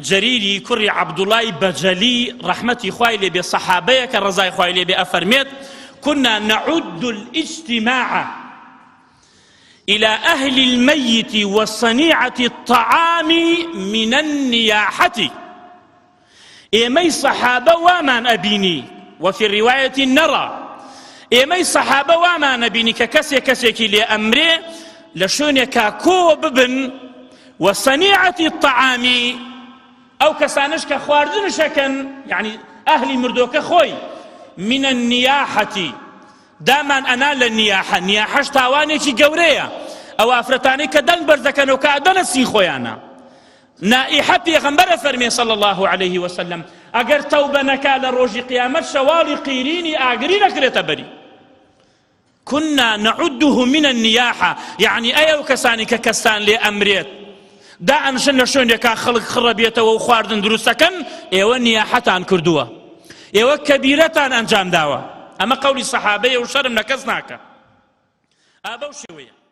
جەریری کوڕی عەبدوڵای بەجەلی ڕەحمەتی خوای لێبێ سەحابەیە کە ڕەزای خوای لێبێ ئەفەرمێت كنا نعد الاجتماع إلى أهل الميت وصنيعة الطعام من النياحة إيمي صحابة ومان أبيني وفي الرواية نرى إيمي صحابة ومان أبيني ككسي كي أمري لشون كاكو ببن وصنيعة الطعام أو كسانش كخواردن شكن يعني أهل مردوك خوي من النياحة دامان أنا للنياحة نياحش تاواني كي قورية أو أفرتاني كدن بردكن وكادن سيخويانا نائحة پیغمبر فرمي صلى الله عليه وسلم اگر توبه نكا لروج قيامت شوالي قيريني اقرينك لتبري كنا نعده من النياحة يعني ايو كساني ككستان لأمريت دا انشن شون يكا خلق خربيته وخواردن دروستكن ايو النياحتان كردوه ايو كبيرتان انجام داوه اما قولي صحابيه وشرم نكزناك ابو شويه